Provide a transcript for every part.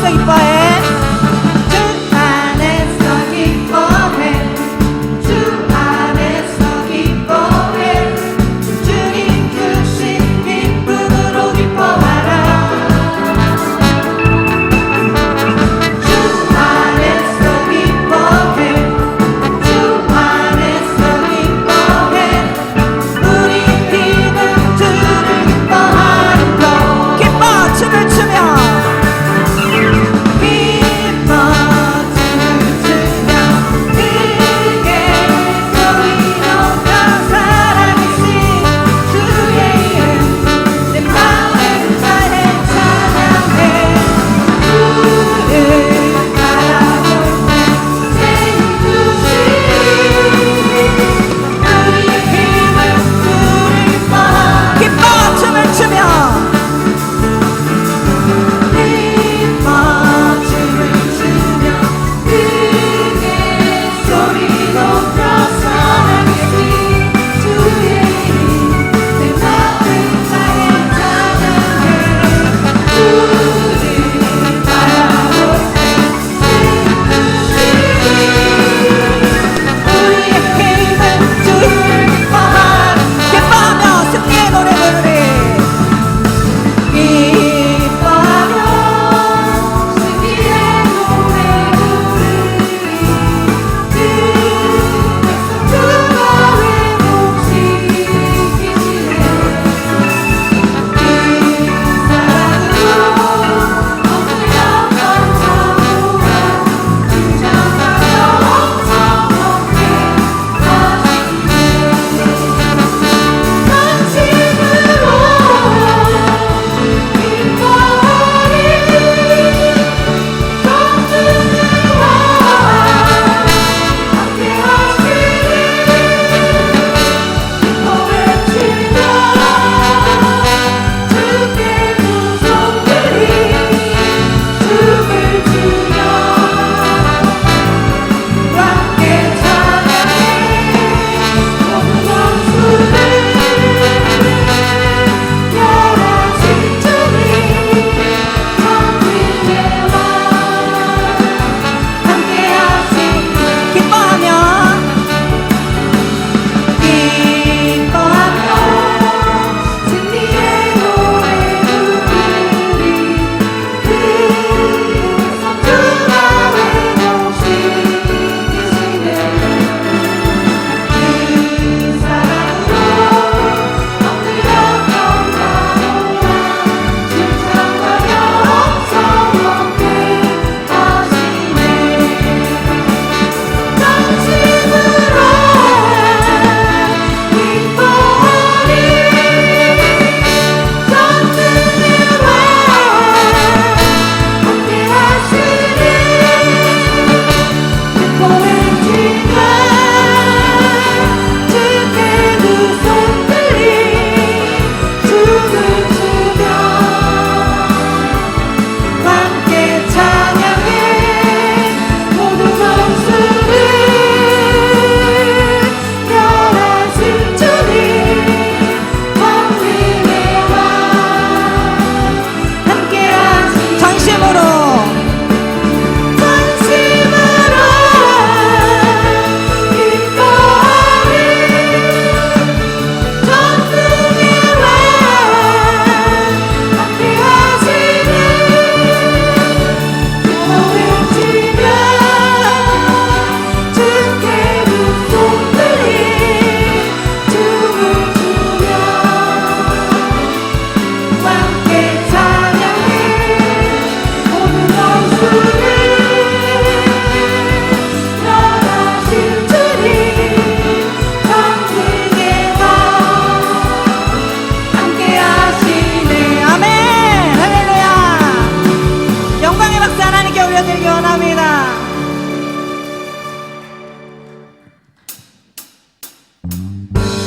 안에서 기뻐해. 주 안에서 기뻐해. 주 안에서 기뻐해. 주님 주신 기쁨으로 기뻐하라. 주 안에서 기뻐해. 주 안에서 기뻐해. 우리 힘은 주를 기뻐하는 것. 기뻐 춤을 추며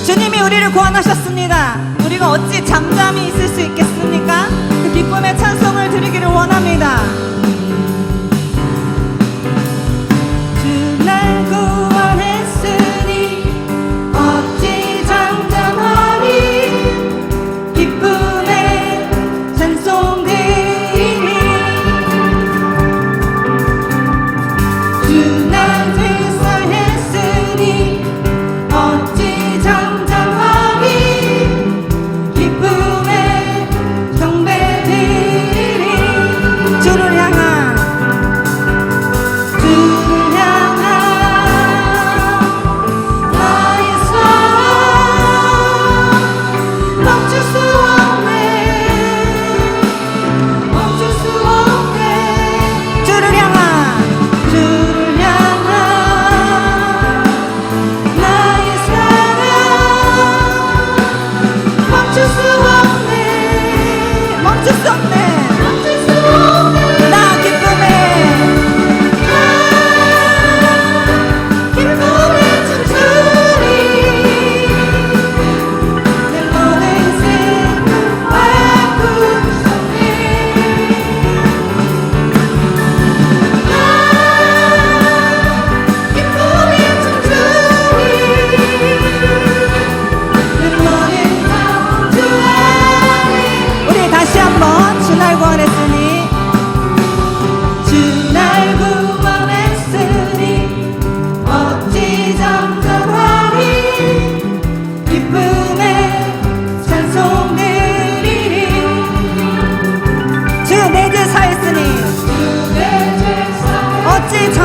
주님이 우리를 구원하셨습니다. 우리가 어찌 잠잠히 있을 수 있겠습니까? 그 기쁨의 찬송을 드리기를 원합니다. 주 날 구원했으니 어찌 잠잠하리. 기쁨의 찬송 드리니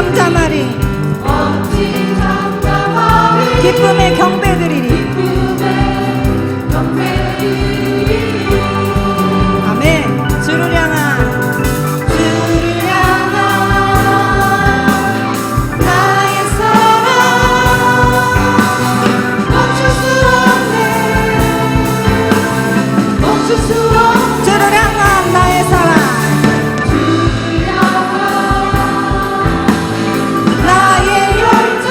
잠잠하리 기쁨의 경배드리리. 아멘. 주를 향한 나의 사랑 멈출 수 없네. 주를 향한 나의 사랑 나의 열정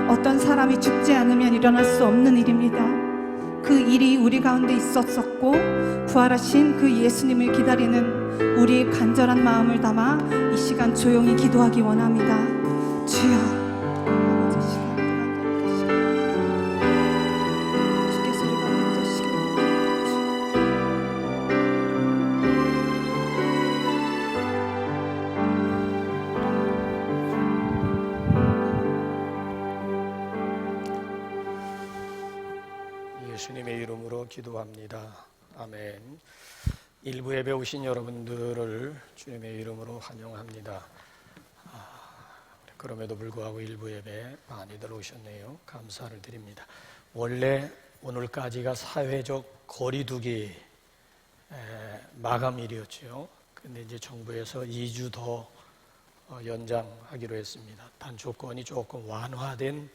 어떤 사람이 죽지 않으면 일어날 수 없는 일입니다. 그 일이 우리 가운데 있었었고 부활하신 그 예수님을 기다리는 우리의 간절한 마음을 담아 이 시간 조용히 기도하기 원합니다. 주여, 아버지 시간 주께 소리가 멈추시기 예수님의 이름으로 기도합니다. 아멘. 일부 예배 오신 여러분들을 주님의 이름으로 환영합니다. 그럼에도 불구하고 일부 예배 많이들 오셨네요. 감사를 드립니다. 원래 오늘까지가 사회적 거리두기 마감일이었죠. 근데 이제 정부에서 2주 더 연장하기로 했습니다. 단 조건이 조금 완화된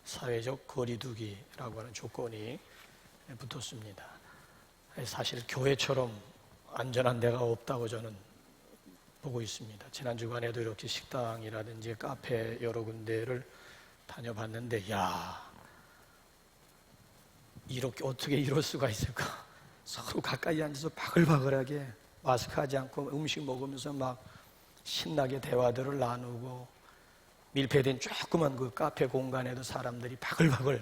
사회적 거리두기라고 하는 조건이 붙었습니다. 사실 교회처럼 안전한 데가 없다고 저는 보고 있습니다. 지난 주간에도 이렇게 식당이라든지 카페 여러 군데를 다녀봤는데, 야, 이렇게 어떻게 이럴 수가 있을까? 서로 가까이 앉아서 바글바글하게 마스크하지 않고 음식 먹으면서 막 신나게 대화들을 나누고, 밀폐된 조그만 그 카페 공간에도 사람들이 바글바글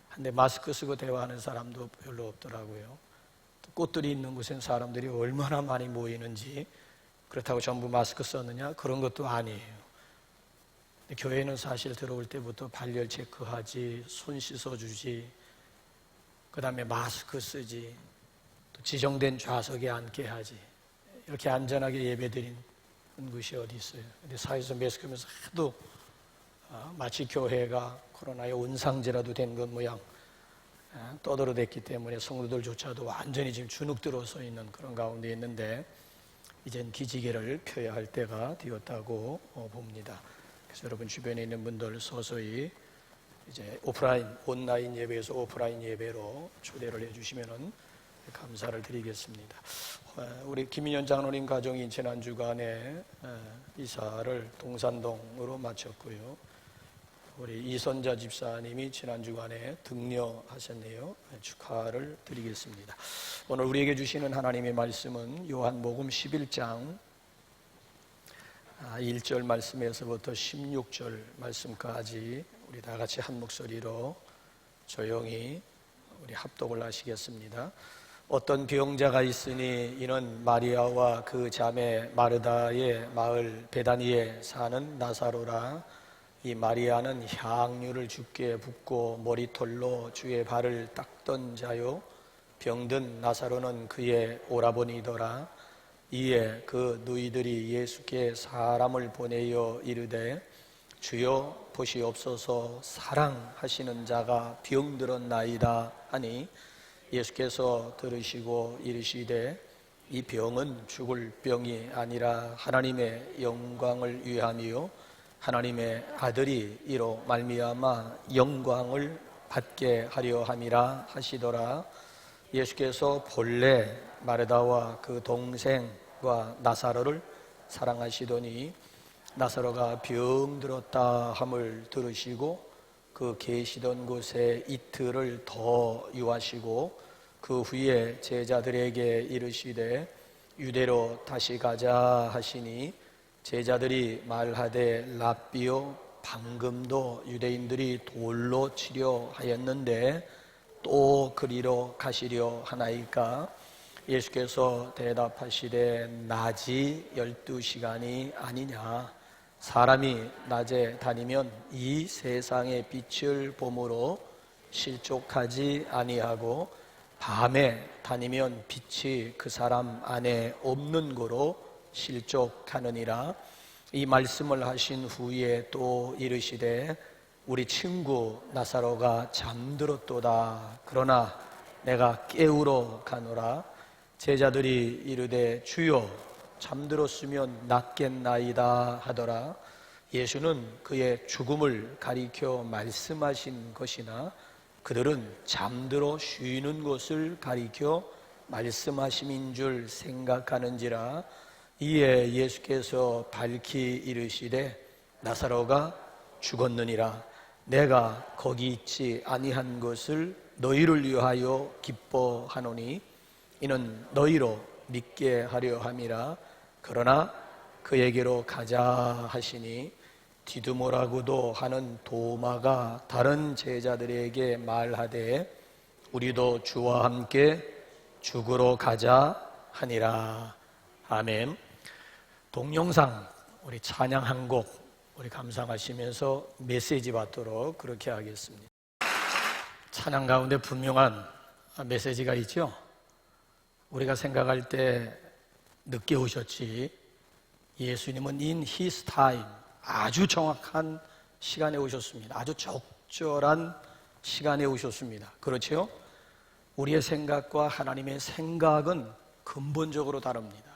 한데 마스크 쓰고 대화하는 사람도 별로 없더라고요. 또 꽃들이 있는 곳엔 사람들이 얼마나 많이 모이는지, 그렇다고 전부 마스크 썼느냐? 그런 것도 아니에요. 근데 교회는 사실 들어올 때부터 발열 체크하지, 손 씻어주지, 그 다음에 마스크 쓰지, 또 지정된 좌석에 앉게 하지, 이렇게 안전하게 예배드린 곳이 어디 있어요? 근데 사회에서 매스크하면서 하도 마치 교회가 코로나의 온상제라도 된 것 모양 떠들어댔기 때문에 성도들조차도 완전히 지금 주눅 들어서 있는 그런 가운데 있는데, 이젠 기지개를 펴야 할 때가 되었다고 봅니다. 그래서 여러분 주변에 있는 분들 서서히 이제 온라인 예배에서 오프라인 예배로 초대를 해주시면 감사를 드리겠습니다. 우리 김인현 장로님 가정이 지난 주간에 이사를 동산동으로 마쳤고요. 우리 이선자 집사님이 지난 주간에 등려하셨네요. 축하를 드리겠습니다. 오늘 우리에게 주시는 하나님의 말씀은 요한복음 11장 1절 말씀에서부터 16절 말씀까지 우리 다 같이 한 목소리로 조용히 우리 합독을 하시겠습니다. 어떤 병자가 있으니 이는 마리아와 그 자매 마르다의 마을 베다니에 사는 나사로라. 이 마리아는 향유를 주께 붓고 머리털로 주의 발을 닦던 자요, 병든 나사로는 그의 오라버니더라. 이에 그 누이들이 예수께 사람을 보내어 이르되 주여 보시옵소서, 사랑하시는 자가 병들었나이다 하니, 예수께서 들으시고 이르시되 이 병은 죽을 병이 아니라 하나님의 영광을 위함이요 하나님의 아들이 이로 말미암아 영광을 받게 하려 함이라 하시더라. 예수께서 본래 마르다와 그 동생과 나사로를 사랑하시더니 나사로가 병들었다 함을 들으시고 그 계시던 곳에 이틀을 더 유하시고 그 후에 제자들에게 이르시되 유대로 다시 가자 하시니, 제자들이 말하되 랍비요, 방금도 유대인들이 돌로 치려 하였는데 또 그리로 가시려 하나이까? 예수께서 대답하시되 낮이 12시간이 아니냐? 사람이 낮에 다니면 이 세상의 빛을 보므로 실족하지 아니하고 밤에 다니면 빛이 그 사람 안에 없는 고로 실족하느니라. 이 말씀을 하신 후에 또 이르시되 우리 친구 나사로가 잠들었도다. 그러나 내가 깨우러 가노라. 제자들이 이르되 주여 잠들었으면 낫겠나이다 하더라. 예수는 그의 죽음을 가리켜 말씀하신 것이나 그들은 잠들어 쉬는 것을 가리켜 말씀하심인 줄 생각하는지라. 이에 예수께서 밝히 이르시되 나사로가 죽었느니라. 내가 거기 있지 아니한 것을 너희를 위하여 기뻐하노니 이는 너희로 믿게 하려 함이라. 그러나 그에게로 가자 하시니 디두모라고도 하는 도마가 다른 제자들에게 말하되 우리도 주와 함께 죽으러 가자 하니라. 아멘. 동영상 우리 찬양 한 곡 우리 감상하시면서 메시지 받도록 그렇게 하겠습니다. 찬양 가운데 분명한 메시지가 있죠. 우리가 생각할 때 늦게 오셨지 예수님은 in His time 아주 정확한 시간에 오셨습니다. 아주 적절한 시간에 오셨습니다. 그렇죠? 우리의 생각과 하나님의 생각은 근본적으로 다릅니다.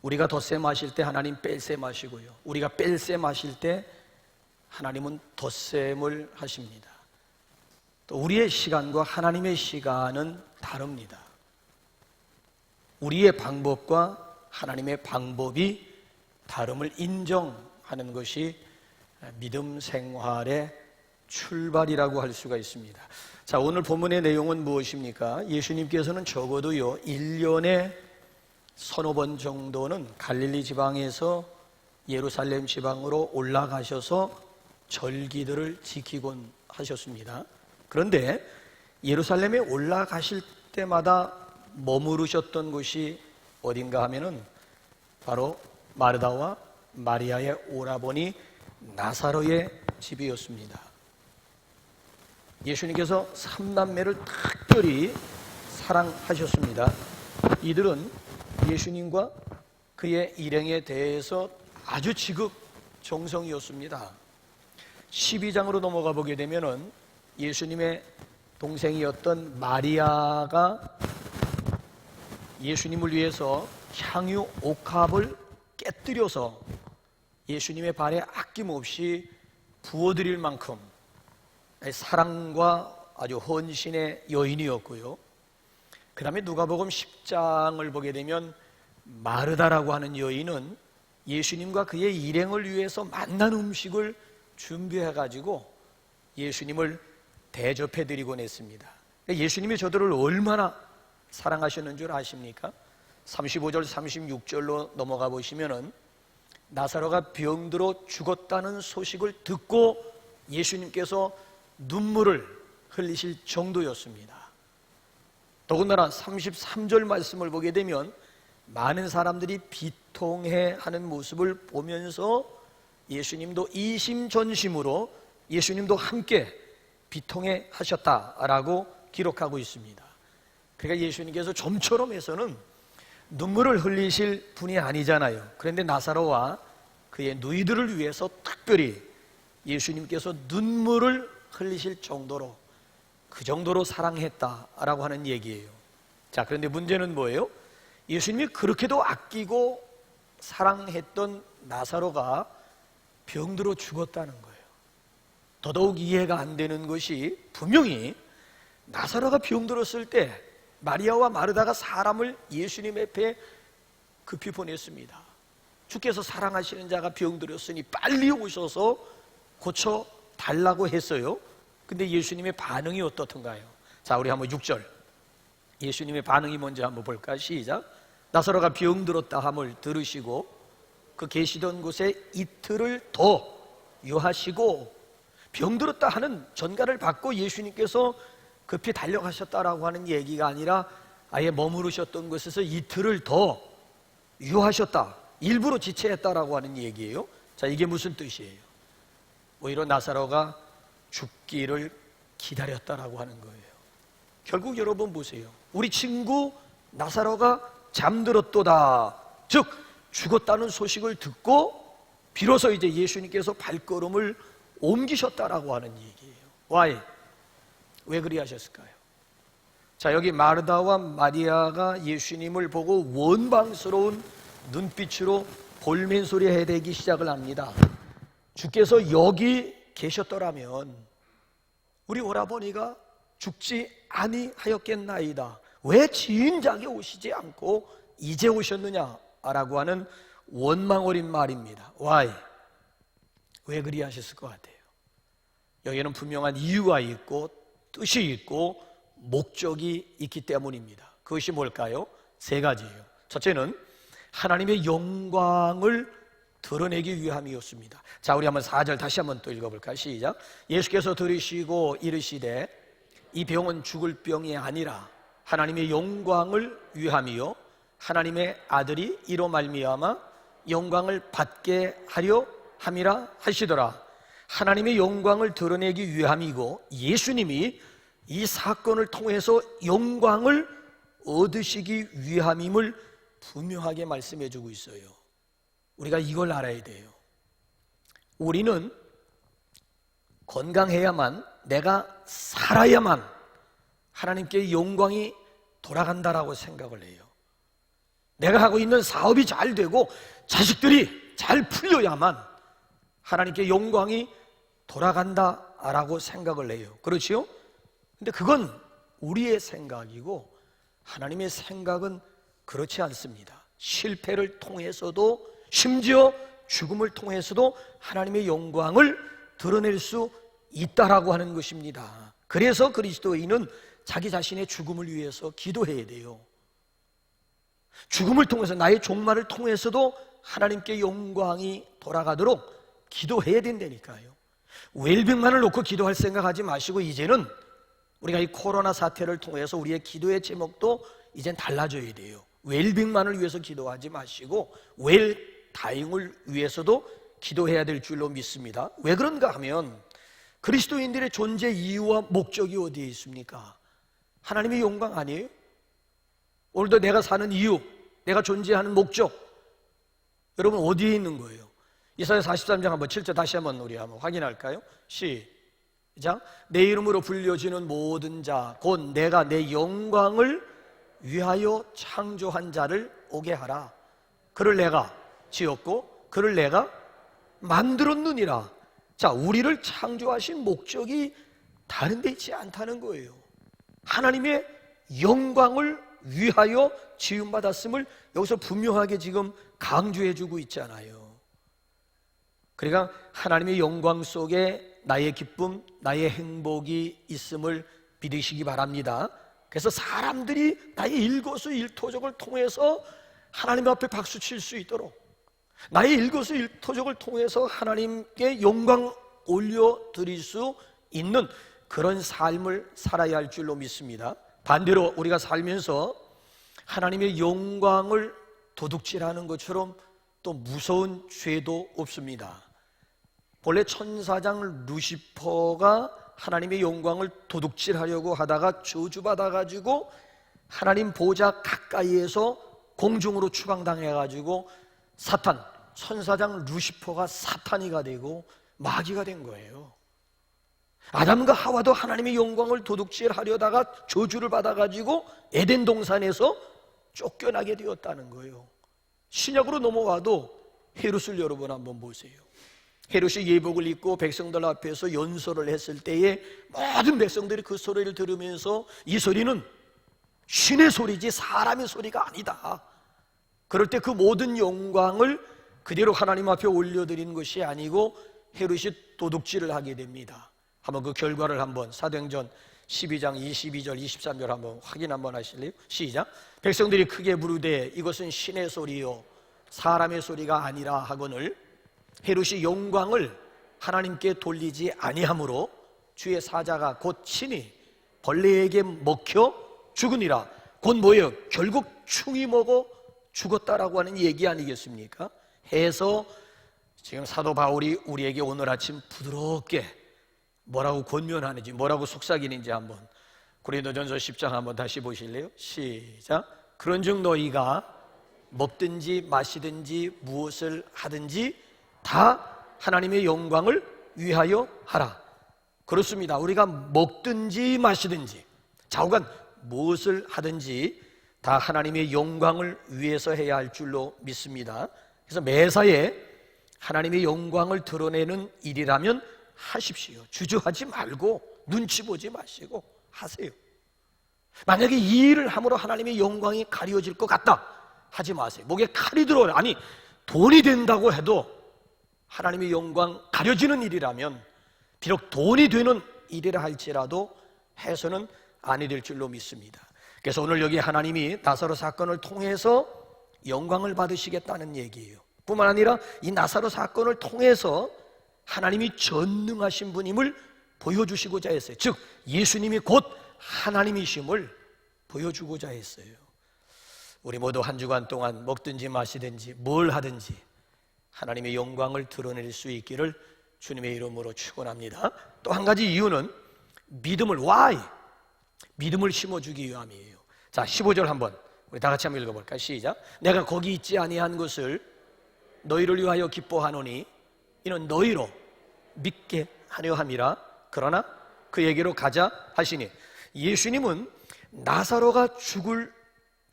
우리가 덧세 마실 때 하나님 뺄세 마시고요, 우리가 뺄세 마실 때 하나님은 덧셈을 하십니다. 또 우리의 시간과 하나님의 시간은 다릅니다. 우리의 방법과 하나님의 방법이 다름을 인정하는 것이 믿음 생활의 출발이라고 할 수가 있습니다. 자, 오늘 본문의 내용은 무엇입니까? 예수님께서는 적어도요 1년에 서너 번 정도는 갈릴리 지방에서 예루살렘 지방으로 올라가셔서 절기들을 지키곤 하셨습니다. 그런데 예루살렘에 올라가실 때마다 머무르셨던 곳이 어딘가 하면은 바로 마르다와 마리아의 오라버니 나사로의 집이었습니다. 예수님께서 삼남매를 특별히 사랑하셨습니다. 이들은 예수님과 그의 일행에 대해서 아주 지극정성이었습니다. 12장으로 넘어가 보게 되면은 예수님의 동생이었던 마리아가 예수님을 위해서 향유 옥합을 깨뜨려서 예수님의 발에 아낌없이 부어드릴 만큼 사랑과 아주 헌신의 여인이었고요. 그 다음에 누가복음 10장을 보게 되면 마르다라고 하는 여인은 예수님과 그의 일행을 위해서 맛난 음식을 준비해가지고 예수님을 대접해드리곤 했습니다. 예수님이 저들을 얼마나 사랑하셨는 줄 아십니까? 35절 36절로 넘어가 보시면은 나사로가 병들어 죽었다는 소식을 듣고 예수님께서 눈물을 흘리실 정도였습니다. 더군다나 33절 말씀을 보게 되면 많은 사람들이 비통해하는 모습을 보면서 예수님도 이심전심으로 예수님도 함께 비통해하셨다라고 기록하고 있습니다. 그러니까 예수님께서 좀처럼 해서는 눈물을 흘리실 분이 아니잖아요. 그런데 나사로와 그의 누이들을 위해서 특별히 예수님께서 눈물을 흘리실 정도로 그 정도로 사랑했다라고 하는 얘기예요. 자, 그런데 문제는 뭐예요? 예수님이 그렇게도 아끼고 사랑했던 나사로가 병들어 죽었다는 거예요. 더더욱 이해가 안 되는 것이 분명히 나사로가 병들었을 때 마리아와 마르다가 사람을 예수님 앞에 급히 보냈습니다. 주께서 사랑하시는 자가 병들었으니 빨리 오셔서 고쳐달라고 했어요. 근데 예수님의 반응이 어떻던가요? 자, 우리 한번 6절 예수님의 반응이 뭔지 한번 볼까? 시작. 나사로가 병들었다 함을 들으시고 그 계시던 곳에 이틀을 더 유하시고, 병들었다 하는 전가를 받고 예수님께서 급히 달려가셨다라고 하는 얘기가 아니라 아예 머무르셨던 곳에서 이틀을 더 유하셨다, 일부러 지체했다라고 하는 얘기예요. 자, 이게 무슨 뜻이에요? 오히려 나사로가 죽기를 기다렸다라고 하는 거예요. 결국 여러분 보세요. 우리 친구 나사로가 잠들었도다, 즉 죽었다는 소식을 듣고 비로소 이제 예수님께서 발걸음을 옮기셨다라고 하는 얘기예요. Why? 왜 그리 하셨을까요? 자, 여기 마르다와 마리아가 예수님을 보고 원망스러운 눈빛으로 볼멘소리 해대기 시작을 합니다. 주께서 여기 계셨더라면 우리 오라버니가 죽지 아니하였겠나이다. 왜 지인작에 오시지 않고 이제 오셨느냐라고 하는 원망 어린 말입니다. Why? 왜 그리 하셨을 것 같아요? 여기에는 분명한 이유가 있고 뜻이 있고 목적이 있기 때문입니다. 그것이 뭘까요? 세 가지예요. 첫째는 하나님의 영광을 드러내기 위함이었습니다. 자, 우리 한번 4절 다시 한번 또 읽어볼까요? 시작. 예수께서 들으시고 이르시되 이 병은 죽을 병이 아니라 하나님의 영광을 위함이요 하나님의 아들이 이로 말미암아 영광을 받게 하려 함이라 하시더라. 하나님의 영광을 드러내기 위함이고 예수님이 이 사건을 통해서 영광을 얻으시기 위함임을 분명하게 말씀해 주고 있어요. 우리가 이걸 알아야 돼요. 우리는 건강해야만, 내가 살아야만 하나님께 영광이 돌아간다라고 생각을 해요. 내가 하고 있는 사업이 잘 되고 자식들이 잘 풀려야만 하나님께 영광이 돌아간다라고 생각을 해요. 그렇지요? 근데 그건 우리의 생각이고 하나님의 생각은 그렇지 않습니다. 실패를 통해서도 심지어 죽음을 통해서도 하나님의 영광을 드러낼 수 있다라고 하는 것입니다. 그래서 그리스도인은 자기 자신의 죽음을 위해서 기도해야 돼요. 죽음을 통해서, 나의 종말을 통해서도 하나님께 영광이 돌아가도록 기도해야 된다니까요. 웰빙만을 놓고 기도할 생각하지 마시고 이제는 우리가 이 코로나 사태를 통해서 우리의 기도의 제목도 이젠 달라져야 돼요. 웰빙만을 위해서 기도하지 마시고 웰다잉을 위해서도 기도해야 될 줄로 믿습니다. 왜 그런가 하면 그리스도인들의 존재 이유와 목적이 어디에 있습니까? 하나님의 영광 아니에요? 오늘도 내가 사는 이유, 내가 존재하는 목적, 여러분 어디에 있는 거예요? 이사야 43장 한번 7절 다시 한번 우리 한번 확인할까요? 시작. 내 이름으로 불려지는 모든 자 곧 내가 내 영광을 위하여 창조한 자를 오게 하라. 그를 내가 지었고 그를 내가 만들었느니라. 자, 우리를 창조하신 목적이 다른 데 있지 않다는 거예요. 하나님의 영광을 위하여 지음받았음을 여기서 분명하게 지금 강조해 주고 있잖아요. 그러니까 하나님의 영광 속에 나의 기쁨, 나의 행복이 있음을 믿으시기 바랍니다. 그래서 사람들이 나의 일거수일투족을 통해서 하나님 앞에 박수 칠 수 있도록, 나의 일거수일투족을 통해서 하나님께 영광 올려드릴 수 있는 그런 삶을 살아야 할 줄로 믿습니다. 반대로 우리가 살면서 하나님의 영광을 도둑질하는 것처럼 또 무서운 죄도 없습니다. 본래 천사장 루시퍼가 하나님의 영광을 도둑질하려고 하다가 저주받아가지고 하나님 보좌 가까이에서 공중으로 추방당해가지고 사탄, 천사장 루시퍼가 사탄이가 되고 마귀가 된 거예요. 아담과 하와도 하나님의 영광을 도둑질하려다가 저주를 받아가지고 에덴 동산에서 쫓겨나게 되었다는 거예요. 신약으로 넘어와도 헤롯을 여러분 한번 보세요. 헤롯이 예복을 입고 백성들 앞에서 연설을 했을 때에 모든 백성들이 그 소리를 들으면서 이 소리는 신의 소리지 사람의 소리가 아니다. 그럴 때 그 모든 영광을 그대로 하나님 앞에 올려드린 것이 아니고 헤롯이 도둑질을 하게 됩니다. 한번 그 결과를 한번 사도행전 12장 22절 23절 한번 확인 한번 하실래요? 시작. 백성들이 크게 부르되 이것은 신의 소리요 사람의 소리가 아니라 하거늘 헤롯이 영광을 하나님께 돌리지 아니하므로 주의 사자가 곧 친히 벌레에게 먹혀 죽으니라. 곧 뭐예요? 결국 충이 먹어 죽었다라고 하는 얘기 아니겠습니까? 해서 지금 사도 바울이 우리에게 오늘 아침 부드럽게 뭐라고 권면하는지, 뭐라고 속삭이는지 한번 고린도전서 10장 한번 다시 보실래요? 시작. 그런즉 너희가 먹든지 마시든지 무엇을 하든지 다 하나님의 영광을 위하여 하라. 그렇습니다. 우리가 먹든지 마시든지 좌우간 무엇을 하든지 다 하나님의 영광을 위해서 해야 할 줄로 믿습니다. 그래서 매사에 하나님의 영광을 드러내는 일이라면 하십시오. 주저하지 말고 눈치 보지 마시고 하세요. 만약에 이 일을 함으로 하나님의 영광이 가려질 것 같다 하지 마세요. 목에 칼이 들어요. 아니 돈이 된다고 해도 하나님의 영광 가려지는 일이라면 비록 돈이 되는 일이라 할지라도 해서는 아니 될 줄로 믿습니다. 그래서 오늘 여기 하나님이 나사로 사건을 통해서 영광을 받으시겠다는 얘기예요. 뿐만 아니라 이 나사로 사건을 통해서 하나님이 전능하신 분임을 보여주시고자 했어요. 즉 예수님이 곧 하나님이심을 보여주고자 했어요. 우리 모두 한 주간 동안 먹든지 마시든지 뭘 하든지 하나님의 영광을 드러낼 수 있기를 주님의 이름으로 축원합니다. 또 한 가지 이유는 믿음을 믿음을 심어주기 위함이에요. 자, 15절 한번 우리 다 같이 한번 읽어볼까요? 시작. 내가 거기 있지 아니한 것을 너희를 위하여 기뻐하노니 이는 너희로 믿게 하려 함이라. 그러나 그에게로 가자 하시니, 예수님은 나사로가 죽을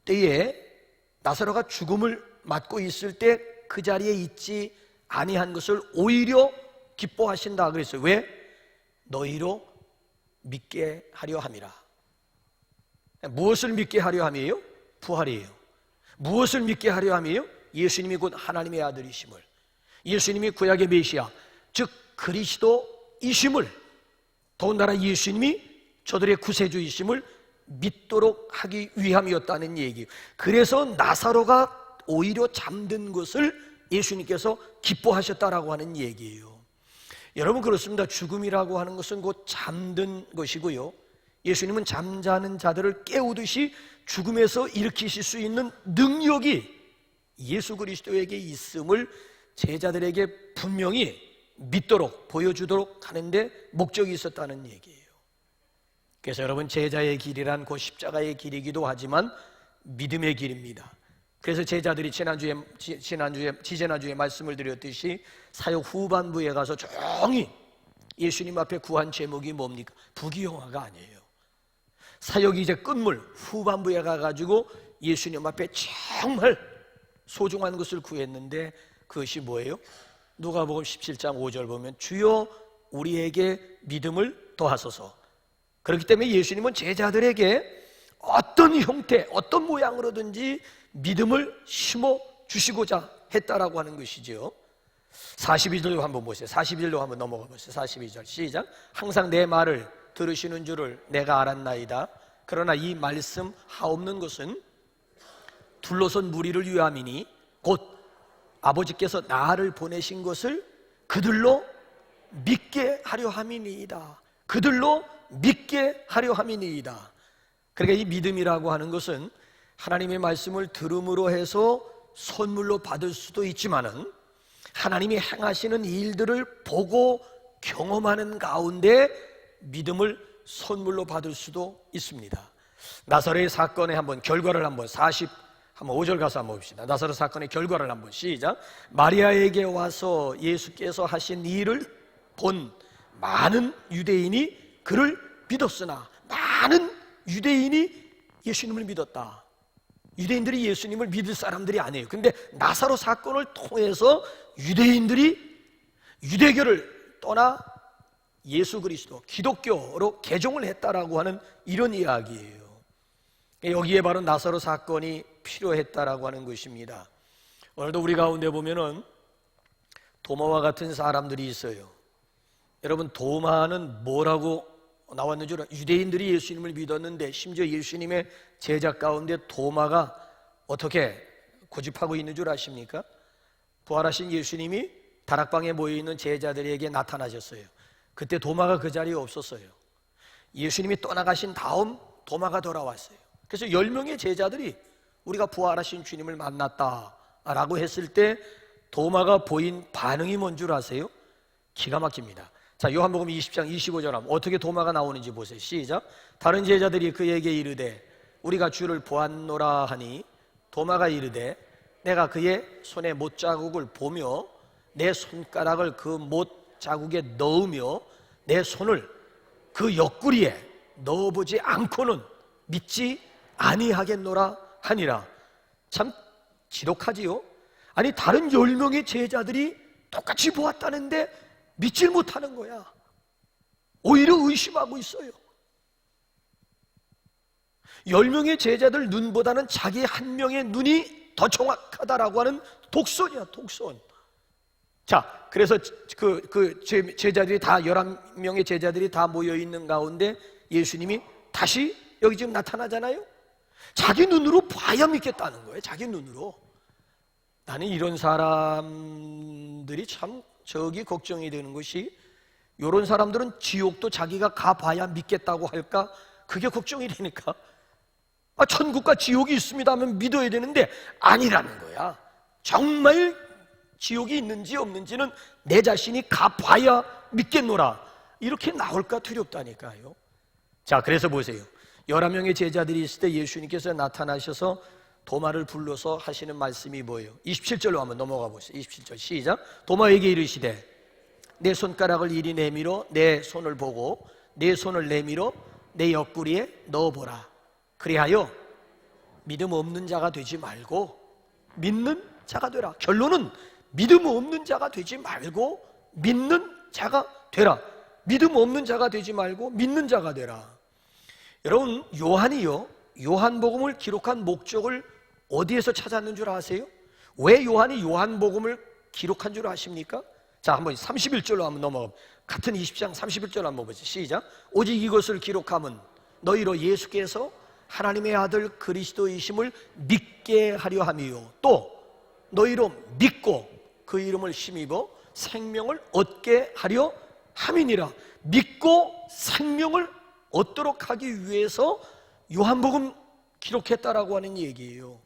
때에, 나사로가 죽음을 맞고 있을 때 그 자리에 있지 아니한 것을 오히려 기뻐하신다 그랬어요. 왜? 너희로 믿게 하려 함이라. 무엇을 믿게 하려 함이에요? 부활이에요. 무엇을 믿게 하려 함이에요? 예수님이 곧 하나님의 아들이심을, 예수님이 구약의 메시아 즉 그리스도이심을, 더군다나 예수님이 저들의 구세주이심을 믿도록 하기 위함이었다는 얘기예요. 그래서 나사로가 오히려 잠든 것을 예수님께서 기뻐하셨다라고 하는 얘기예요. 여러분, 그렇습니다. 죽음이라고 하는 것은 곧 잠든 것이고요, 예수님은 잠자는 자들을 깨우듯이 죽음에서 일으키실 수 있는 능력이 예수 그리스도에게 있음을 제자들에게 분명히 믿도록 보여주도록 하는데 목적이 있었다는 얘기예요. 그래서 여러분, 제자의 길이란 곧 십자가의 길이기도 하지만 믿음의 길입니다. 그래서 제자들이 지지난주에 말씀을 드렸듯이 사역 후반부에 가서 조용히 예수님 앞에 구한 제목이 뭡니까? 부귀영화가 아니에요. 사역이 이제 끝물 후반부에 가가지고 예수님 앞에 정말 소중한 것을 구했는데 그것이 뭐예요? 누가복음 17장 5절 보면 주여 우리에게 믿음을 더하소서. 그렇기 때문에 예수님은 제자들에게 어떤 형태, 어떤 모양으로든지 믿음을 심어 주시고자 했다라고 하는 것이죠. 42절로 한번 보세요. 42절로 한번 넘어가 보세요. 42절 시작. 항상 내 말을 들으시는 줄을 내가 알았나이다. 그러나 이 말씀 하옵는 것은 둘러선 무리를 위함이니 곧 아버지께서 나를 보내신 것을 그들로 믿게 하려 함이니이다. 그들로 믿게 하려 함이니이다. 그러니까 이 믿음이라고 하는 것은 하나님의 말씀을 들음으로 해서 선물로 받을 수도 있지만은 하나님이 행하시는 일들을 보고 경험하는 가운데 믿음을 선물로 받을 수도 있습니다. 나사로의 사건의 한번 결과를 한번 5절 가서 한번 봅시다. 나사로 사건의 결과를 한번 시작. 마리아에게 와서 예수께서 하신 일을 본 많은 유대인이 그를 믿었으나, 많은 유대인이 예수님을 믿었다. 유대인들이 예수님을 믿을 사람들이 아니에요. 근데 나사로 사건을 통해서 유대인들이 유대교를 떠나 예수 그리스도 기독교로 개종을 했다라고 하는 이런 이야기예요. 여기에 바로 나사로 사건이 필요했다라고 하는 것입니다. 오늘도 우리 가운데 보면은 도마와 같은 사람들이 있어요. 여러분, 도마는 뭐라고 나왔는 줄 알아요? 유대인들이 예수님을 믿었는데 심지어 예수님의 제자 가운데 도마가 어떻게 고집하고 있는 줄 아십니까? 부활하신 예수님이 다락방에 모여있는 제자들에게 나타나셨어요. 그때 도마가 그 자리에 없었어요. 예수님이 떠나가신 다음 도마가 돌아왔어요. 그래서 10명의 제자들이 우리가 부활하신 주님을 만났다라고 했을 때 도마가 보인 반응이 뭔 줄 아세요? 기가 막힙니다. 자, 요한복음 20장 25절 하면 어떻게 도마가 나오는지 보세요. 시작. 다른 제자들이 그에게 이르되 우리가 주를 보았노라 하니 도마가 이르되 내가 그의 손에 못자국을 보며 내 손가락을 그 못자국에 넣으며 내 손을 그 옆구리에 넣어보지 않고는 믿지 아니하겠노라 하니라. 참 지독하지요? 아니, 다른 10명의 제자들이 똑같이 보았다는데 믿질 못하는 거야. 오히려 의심하고 있어요. 10명의 제자들 눈보다는 자기 한 명의 눈이 더 정확하다라고 하는 독선이야, 독선. 자, 그래서 제자들이 다 11명의 제자들이 다 모여 있는 가운데 예수님이 다시 여기 지금 나타나잖아요. 자기 눈으로 봐야 믿겠다는 거예요. 자기 눈으로. 나는 이런 사람들이 참 저기 걱정이 되는 것이, 이런 사람들은 지옥도 자기가 가봐야 믿겠다고 할까? 그게 걱정이 되니까. 천국과 지옥이 있습니다 하면 믿어야 되는데 아니라는 거야. 정말 지옥이 있는지 없는지는 내 자신이 가봐야 믿겠노라, 이렇게 나올까 두렵다니까요. 자, 그래서 보세요. 11명의 제자들이 있을 때 예수님께서 나타나셔서 도마를 불러서 하시는 말씀이 뭐예요? 27절로 한번 넘어가 보세요. 27절 시작. 도마에게 이르시되 내 손가락을 이리 내밀어 내 손을 보고 내 손을 내밀어 내 옆구리에 넣어보라. 그리하여 믿음 없는 자가 되지 말고 믿는 자가 되라. 결론은 믿음 없는 자가 되지 말고 믿는 자가 되라. 믿음 없는 자가 되지 말고 믿는 자가 되라. 여러분, 요한이요, 요한복음을 기록한 목적을 어디에서 찾았는 줄 아세요? 왜 요한이 요한복음을 기록한 줄 아십니까? 자, 한번 31절로 한번 넘어가. 같은 20장 31절 한번 보세요. 시작. 오직 이것을 기록함은 너희로 예수께서 하나님의 아들 그리스도이심을 믿게 하려 함이요, 또 너희로 믿고 그 이름을 힘입어 생명을 얻게 하려 함이니라. 믿고 생명을 얻도록 하기 위해서 요한복음 기록했다라고 하는 얘기예요.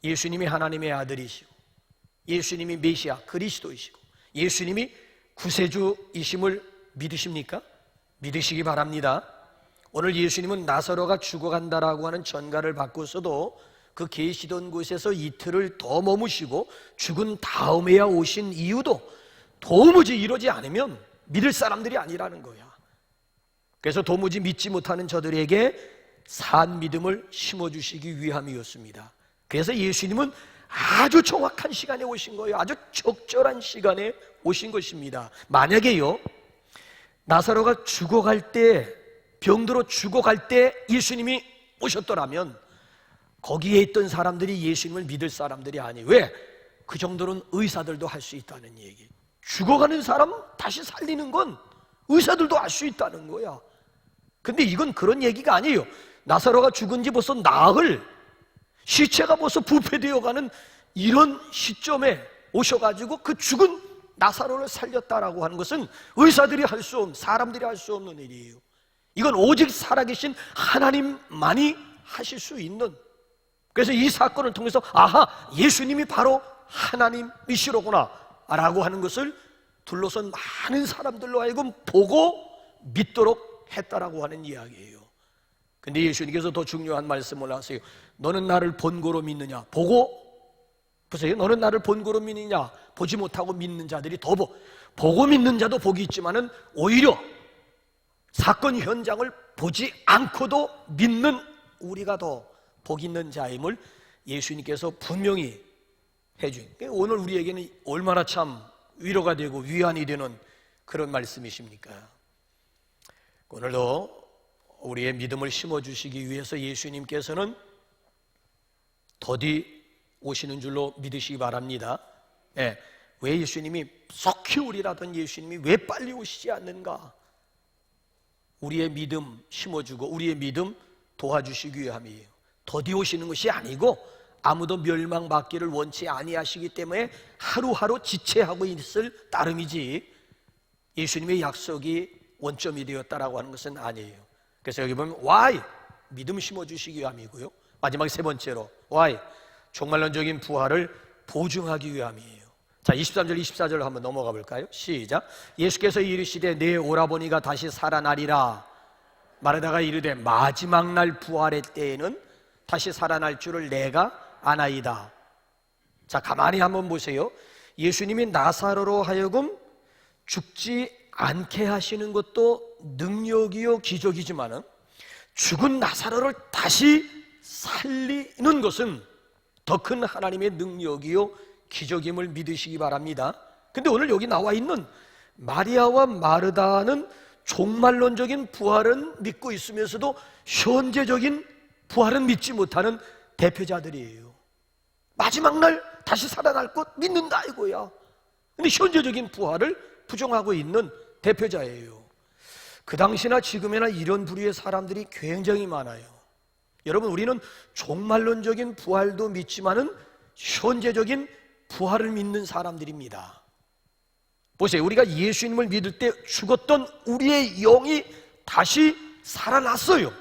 예수님이 하나님의 아들이시고 예수님이 메시아 그리스도이시고 예수님이 구세주이심을 믿으십니까? 믿으시기 바랍니다. 오늘 예수님은 나사로가 죽어간다라고 하는 전가를 받고서도 그 계시던 곳에서 이틀을 더 머무시고 죽은 다음에야 오신 이유도 도무지 이러지 않으면 믿을 사람들이 아니라는 거야. 그래서 도무지 믿지 못하는 저들에게 산 믿음을 심어주시기 위함이었습니다. 그래서 예수님은 아주 정확한 시간에 오신 거예요. 아주 적절한 시간에 오신 것입니다. 만약에요, 나사로가 죽어갈 때, 병들어 죽어갈 때 예수님이 오셨더라면 거기에 있던 사람들이 예수님을 믿을 사람들이 아니에요. 왜? 그 정도는 의사들도 할 수 있다는 얘기. 죽어가는 사람 다시 살리는 건 의사들도 알 수 있다는 거야. 근데 이건 그런 얘기가 아니에요. 나사로가 죽은 지 벌써 나흘, 시체가 벌써 부패되어가는 이런 시점에 오셔가지고 그 죽은 나사로를 살렸다라고 하는 것은 의사들이 할 수 없는, 사람들이 할 수 없는 일이에요. 이건 오직 살아계신 하나님만이 하실 수 있는. 그래서 이 사건을 통해서 아하, 예수님이 바로 하나님이시로구나 라고 하는 것을 둘러선 많은 사람들로 하여금 보고 믿도록 했다라고 하는 이야기예요. 근데 예수님께서 더 중요한 말씀을 하세요. 너는 나를 본고로 믿느냐? 보고 보세요. 너는 나를 본고로 믿느냐? 보지 못하고 믿는 자들이 더 보고 믿는 자도 복이 있지만은 오히려 사건 현장을 보지 않고도 믿는 우리가 더 복 있는 자임을 예수님께서 분명히 해준. 오늘 우리에게는 얼마나 참 위로가 되고 위안이 되는 그런 말씀이십니까? 오늘도 우리의 믿음을 심어주시기 위해서 예수님께서는 더디 오시는 줄로 믿으시기 바랍니다. 왜 예수님이 속히 오리라던 예수님이 왜 빨리 오시지 않는가? 우리의 믿음 심어주고 우리의 믿음 도와주시기 위함이에요. 더디 오시는 것이 아니고 아무도 멸망받기를 원치 아니하시기 때문에 하루하루 지체하고 있을 따름이지 예수님의 약속이 원점이 되었다라고 하는 것은 아니에요. 그래서 여기 보면 why 믿음 심어주시기 위함이고요, 마지막 세 번째로 why 종말론적인 부활을 보증하기 위함이에요. 자, 23절 24절 한번 넘어가 볼까요? 시작. 예수께서 이르시되 내 오라버니가 다시 살아나리라 말하다가 이르되 마지막 날 부활의 때에는 다시 살아날 줄을 내가 아나이다. 자, 가만히 한번 보세요. 예수님이 나사로로 하여금 죽지 않게 하시는 것도 능력이요 기적이지만은 죽은 나사로를 다시 살리는 것은 더 큰 하나님의 능력이요 기적임을 믿으시기 바랍니다. 근데 오늘 여기 나와 있는 마리아와 마르다는 종말론적인 부활은 믿고 있으면서도 현재적인 부활은 믿지 못하는 대표자들이에요. 마지막 날 다시 살아날 것 믿는다 이거야. 근데 현재적인 부활을 부정하고 있는 대표자예요. 그 당시나 지금이나 이런 부류의 사람들이 굉장히 많아요. 여러분, 우리는 종말론적인 부활도 믿지만은 현재적인 부활을 믿는 사람들입니다. 보세요. 우리가 예수님을 믿을 때 죽었던 우리의 영이 다시 살아났어요.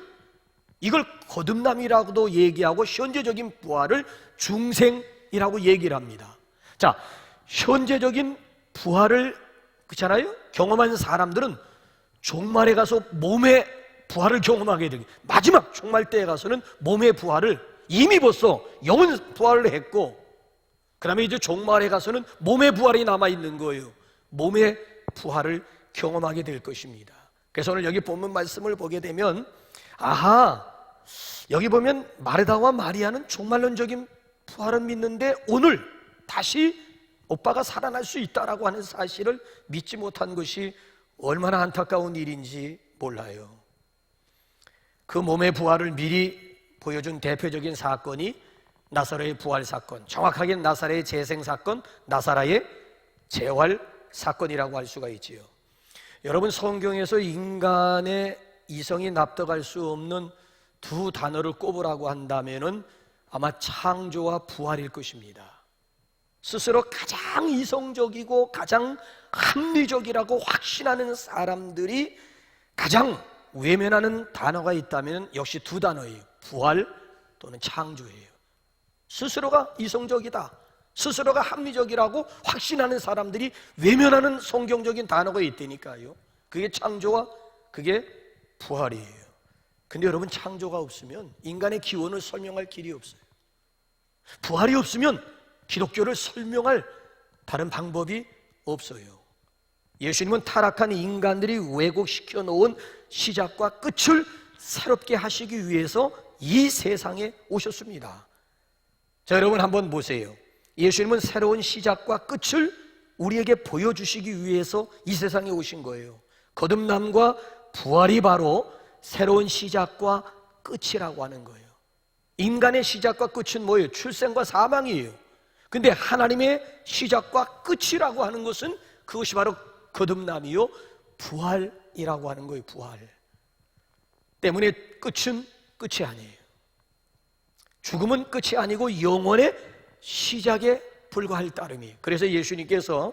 이걸 거듭남이라고도 얘기하고 현재적인 부활을 중생이라고 얘기를 합니다. 자, 현재적인 부활을 그렇잖아요? 경험한 사람들은 종말에 가서 몸의 부활을 경험하게 되기, 마지막 종말 때에 가서는 몸의 부활을 이미 벌써 영은 부활을 했고, 그 다음에 이제 종말에 가서는 몸의 부활이 남아있는 거예요. 몸의 부활을 경험하게 될 것입니다. 그래서 오늘 여기 본문 말씀을 보게 되면, 아하, 여기 보면 마르다와 마리아는 종말론적인 부활을 믿는데 오늘 다시 오빠가 살아날 수 있다라고 하는 사실을 믿지 못한 것이 얼마나 안타까운 일인지 몰라요. 그 몸의 부활을 미리 보여준 대표적인 사건이 나사로의 부활 사건, 정확하게 나사로의 재생 사건, 나사로의 재활 사건이라고 할 수가 있지요. 여러분, 성경에서 인간의 이성이 납득할 수 없는 두 단어를 꼽으라고 한다면은 아마 창조와 부활일 것입니다. 스스로 가장 이성적이고 가장 합리적이라고 확신하는 사람들이 가장 외면하는 단어가 있다면 역시 두 단어예요. 부활 또는 창조예요. 스스로가 이성적이다, 스스로가 합리적이라고 확신하는 사람들이 외면하는 성경적인 단어가 있다니까요. 그게 창조와 그게 부활이에요. 근데 여러분, 창조가 없으면 인간의 기원을 설명할 길이 없어요. 부활이 없으면 기독교를 설명할 다른 방법이 없어요. 예수님은 타락한 인간들이 왜곡시켜 놓은 시작과 끝을 새롭게 하시기 위해서 이 세상에 오셨습니다. 자, 여러분 한번 보세요. 예수님은 새로운 시작과 끝을 우리에게 보여주시기 위해서 이 세상에 오신 거예요. 거듭남과 부활이 바로 새로운 시작과 끝이라고 하는 거예요. 인간의 시작과 끝은 뭐예요? 출생과 사망이에요. 근데 하나님의 시작과 끝이라고 하는 것은 그것이 바로 거듭남이요, 부활이라고 하는 거예요. 부활 때문에 끝은 끝이 아니에요. 죽음은 끝이 아니고 영원의 시작에 불과할 따름이에요. 그래서 예수님께서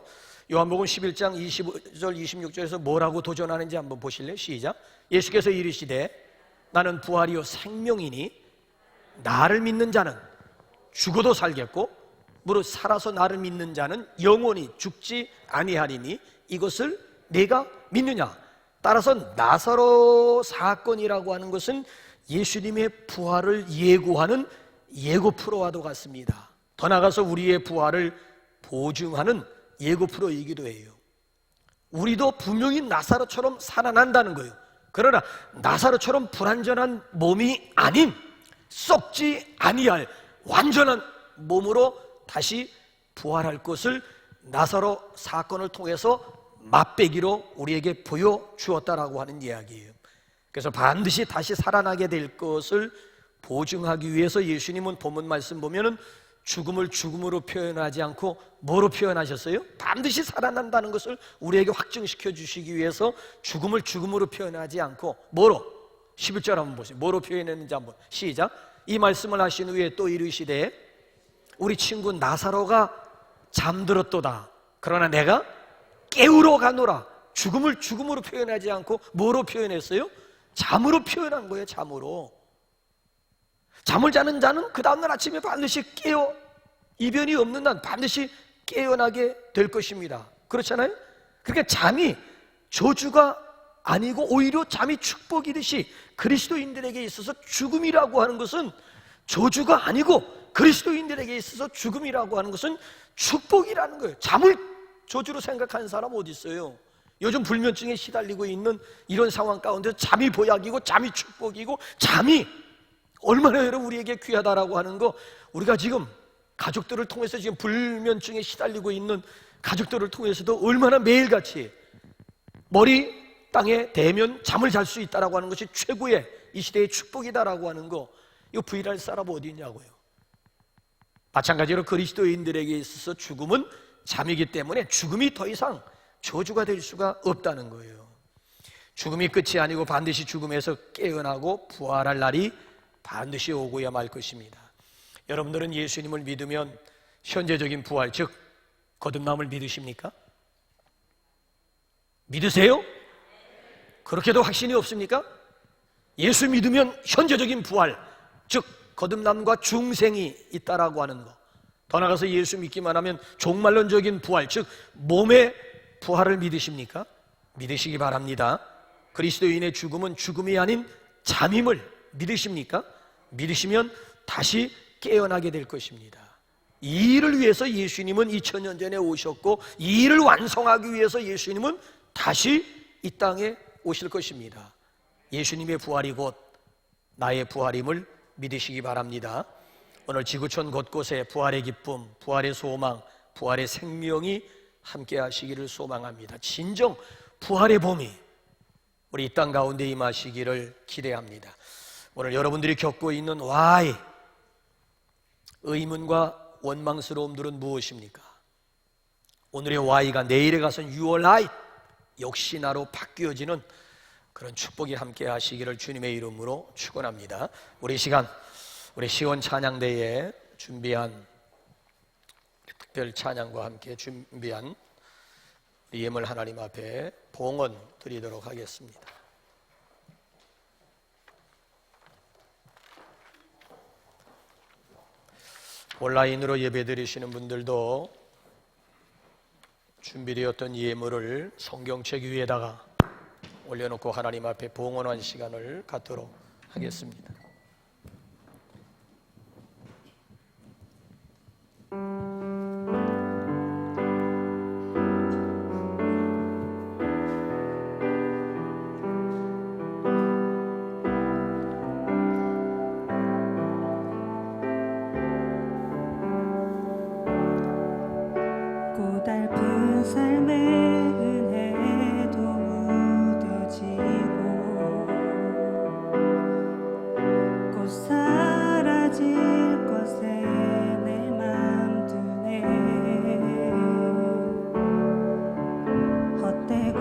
요한복음 11장 25절 26절에서 뭐라고 도전하는지 한번 보실래요? 시작. 예수께서 이르시되 나는 부활이요 생명이니 나를 믿는 자는 죽어도 살겠고 무릇 살아서 나를 믿는 자는 영원히 죽지 아니하리니 이것을 내가 믿느냐. 따라서 나사로 사건이라고 하는 것은 예수님의 부활을 예고하는 예고 프로와도 같습니다. 더 나아가서 우리의 부활을 보증하는 예고 프로이기도 해요. 우리도 분명히 나사로처럼 살아난다는 거예요. 그러나 나사로처럼 불완전한 몸이 아닌 썩지 아니할 완전한 몸으로 다시 부활할 것을 나사로 사건을 통해서 맛배기로 우리에게 보여주었다라고 하는 이야기예요. 그래서 반드시 다시 살아나게 될 것을 보증하기 위해서 예수님은 본문 말씀 보면은 죽음을 죽음으로 표현하지 않고 뭐로 표현하셨어요? 반드시 살아난다는 것을 우리에게 확증시켜 주시기 위해서 죽음을 죽음으로 표현하지 않고 뭐로? 11절 한번 보세요. 뭐로 표현했는지 한번 시작. 이 말씀을 하신 후에 또 이르시되 우리 친구 나사로가 잠들었도다. 그러나 내가 깨우러 가노라. 죽음을 죽음으로 표현하지 않고 뭐로 표현했어요? 잠으로 표현한 거예요. 잠으로. 잠을 자는 자는 그 다음날 아침에 반드시 깨어 이변이 없는 난 반드시 깨어나게 될 것입니다. 그렇잖아요? 그러니까 잠이 저주가 아니고 오히려 잠이 축복이듯이 그리스도인들에게 있어서 죽음이라고 하는 것은 저주가 아니고 그리스도인들에게 있어서 죽음이라고 하는 것은 축복이라는 거예요. 잠을 저주로 생각하는 사람 어디 있어요? 요즘 불면증에 시달리고 있는 이런 상황 가운데 잠이 보약이고 잠이 축복이고 잠이 얼마나 여러분 우리에게 귀하다라고 하는 거, 우리가 지금 가족들을 통해서 지금 불면증에 시달리고 있는 가족들을 통해서도 얼마나 매일같이 머리 땅에 대면 잠을 잘 수 있다라고 하는 것이 최고의 이 시대의 축복이다라고 하는 거, 이거 부인할 사람 어디 있냐고요. 마찬가지로 그리스도인들에게 있어서 죽음은 잠이기 때문에 죽음이 더 이상 저주가 될 수가 없다는 거예요. 죽음이 끝이 아니고 반드시 죽음에서 깨어나고 부활할 날이 반드시 오고야 말 것입니다. 여러분들은 예수님을 믿으면 현재적인 부활, 즉 거듭남을 믿으십니까? 믿으세요? 그렇게도 확신이 없습니까? 예수 믿으면 현재적인 부활, 즉 거듭남과 중생이 있다라고 하는 것, 더 나아가서 예수 믿기만 하면 종말론적인 부활, 즉 몸의 부활을 믿으십니까? 믿으시기 바랍니다. 그리스도인의 죽음은 죽음이 아닌 잠임을 믿으십니까? 믿으시면 다시 깨어나게 될 것입니다. 이 일을 위해서 예수님은 2000년 전에 오셨고, 이 일을 완성하기 위해서 예수님은 다시 이 땅에 오실 것입니다. 예수님의 부활이 곧 나의 부활임을 믿으시기 바랍니다. 오늘 지구촌 곳곳에 부활의 기쁨, 부활의 소망, 부활의 생명이 함께 하시기를 소망합니다. 진정 부활의 봄이 우리 이 땅 가운데 임하시기를 기대합니다. 오늘 여러분들이 겪고 있는 why, 의문과 원망스러움들은 무엇입니까? 오늘의 why가 내일에 가서 your life, 역시 나로 바뀌어지는 그런 축복이 함께 하시기를 주님의 이름으로 축원합니다. 우리 시간, 우리 시온 찬양대에 준비한 특별 찬양과 함께 준비한 예물 하나님 앞에 봉헌 드리도록 하겠습니다. 온라인으로 예배 드리시는 분들도 준비되었던 예물을 성경책 위에다가 올려놓고 하나님 앞에 봉헌한 시간을 갖도록 하겠습니다. 고달픈 삶의 은혜도 무뎌지고 곧 사라질 것에 내 맘 두네. 헛되고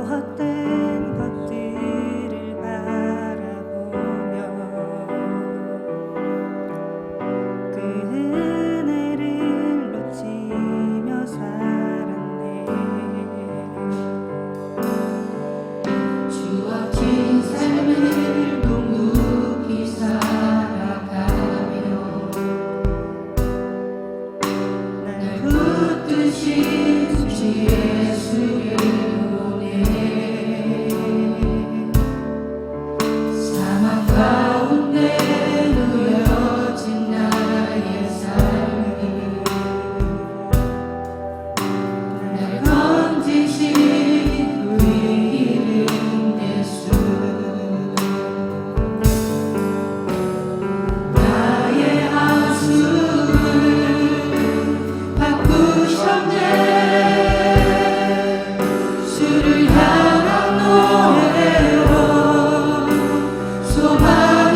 헛된 것들을 바라보며 그 은혜를 놓치며 살았네. 주어진 삶을 묵묵히 살아가며 날 붙드신 주 예수를 보내. 사망 가운데 놓여진 나의 삶이 날 건지신 우리 이름 예수. 나의 한숨을 바꾸셨네. 주를 향한 노래로 소망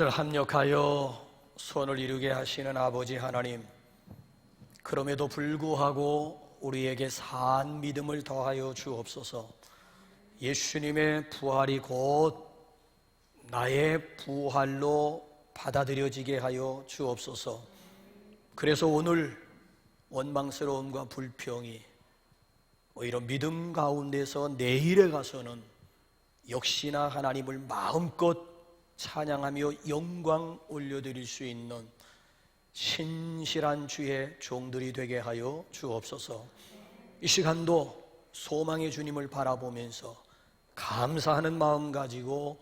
오늘 합력하여 선을 이루게 하시는 아버지 하나님, 그럼에도 불구하고 우리에게 산 믿음을 더하여 주옵소서. 예수님의 부활이 곧 나의 부활로 받아들여지게 하여 주옵소서. 그래서 오늘 원망스러움과 불평이 오히려 믿음 가운데서 내일에 가서는 역시나 하나님을 마음껏 찬양하며 영광 올려드릴 수 있는 신실한 주의 종들이 되게 하여 주옵소서. 이 시간도 소망의 주님을 바라보면서 감사하는 마음 가지고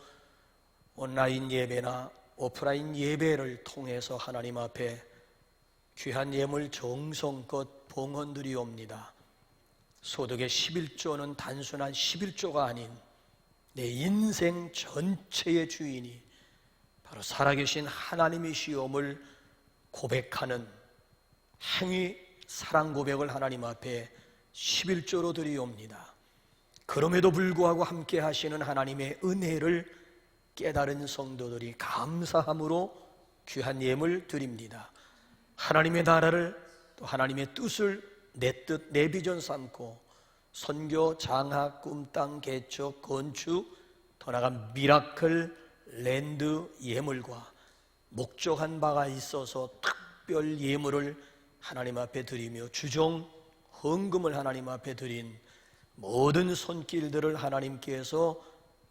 온라인 예배나 오프라인 예배를 통해서 하나님 앞에 귀한 예물 정성껏 봉헌드리옵니다. 소득의 11조는 단순한 11조가 아닌 내 인생 전체의 주인이 바로 살아계신 하나님이시옴을 고백하는 행위 사랑 고백을 하나님 앞에 11조로 드리옵니다. 그럼에도 불구하고 함께 하시는 하나님의 은혜를 깨달은 성도들이 감사함으로 귀한 예물 드립니다. 하나님의 나라를 또 하나님의 뜻을 내 뜻, 내 비전 삼고 선교, 장학, 꿈땅, 개척, 건축, 더 나아가 미라클, 랜드 예물과 목적한 바가 있어서 특별 예물을 하나님 앞에 드리며 주종 헌금을 하나님 앞에 드린 모든 손길들을 하나님께서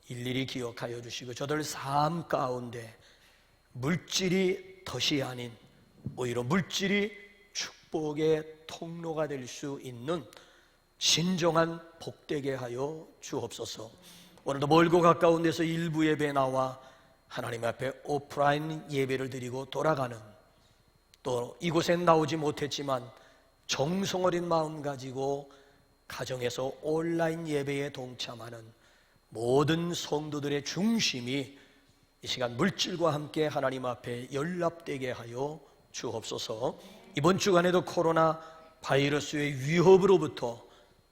일일이 기억하여 주시고 저들 삶 가운데 물질이 덫이 아닌 오히려 물질이 축복의 통로가 될 수 있는 진정한 복되게 하여 주옵소서. 오늘도 멀고 가까운 데서 일부 예배 나와 하나님 앞에 오프라인 예배를 드리고 돌아가는, 또 이곳에 나오지 못했지만 정성 어린 마음 가지고 가정에서 온라인 예배에 동참하는 모든 성도들의 중심이 이 시간 물질과 함께 하나님 앞에 연락되게 하여 주옵소서. 이번 주간에도 코로나 바이러스의 위협으로부터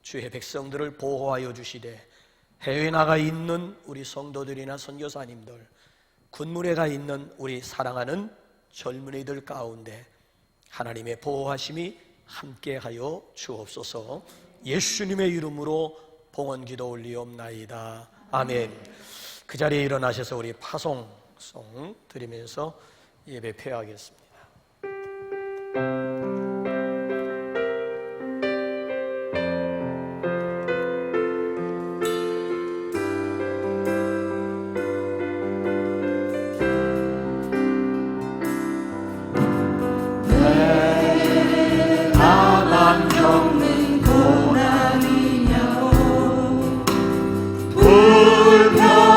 주의 백성들을 보호하여 주시되 해외에 나가 있는 우리 성도들이나 선교사님들, 군문에 가 있는 우리 사랑하는 젊은이들 가운데 하나님의 보호하심이 함께하여 주옵소서. 예수님의 이름으로 봉헌기도 올리옵나이다. 아멘. 그 자리에 일어나셔서 우리 파송송 드리면서 예배 폐하겠습니다.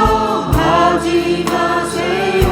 불평하지 마세요.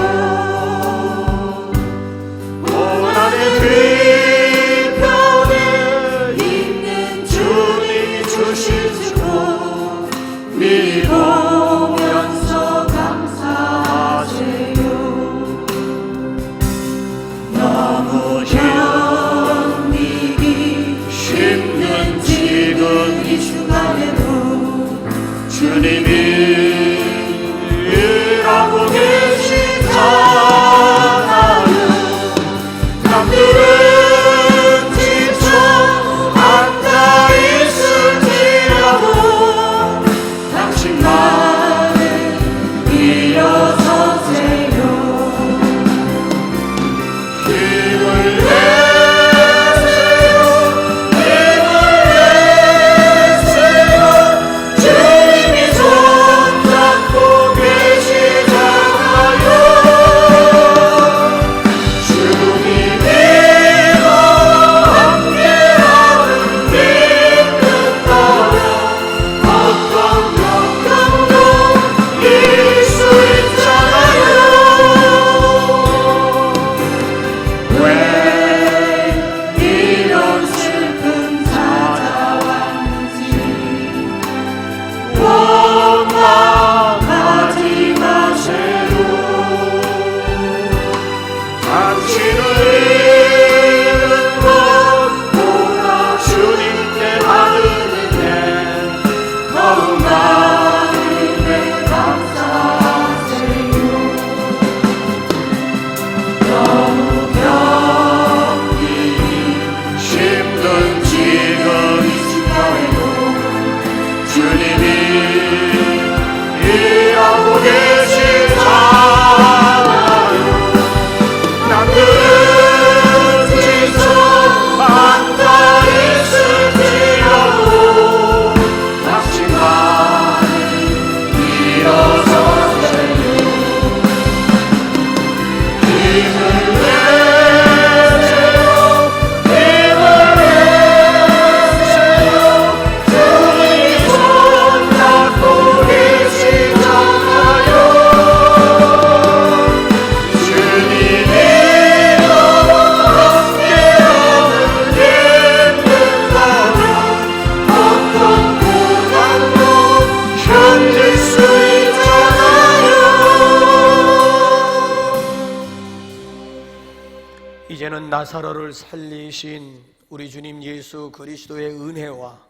나사로를 살리신 우리 주님 예수 그리스도의 은혜와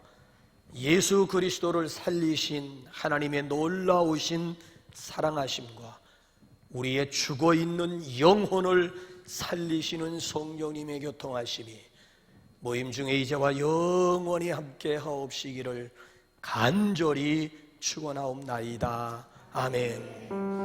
예수 그리스도를 살리신 하나님의 놀라우신 사랑하심과 우리의 죽어있는 영혼을 살리시는 성령님의 교통하심이 모임 중에 이제와 영원히 함께 하옵시기를 간절히 축원하옵나이다. 아멘.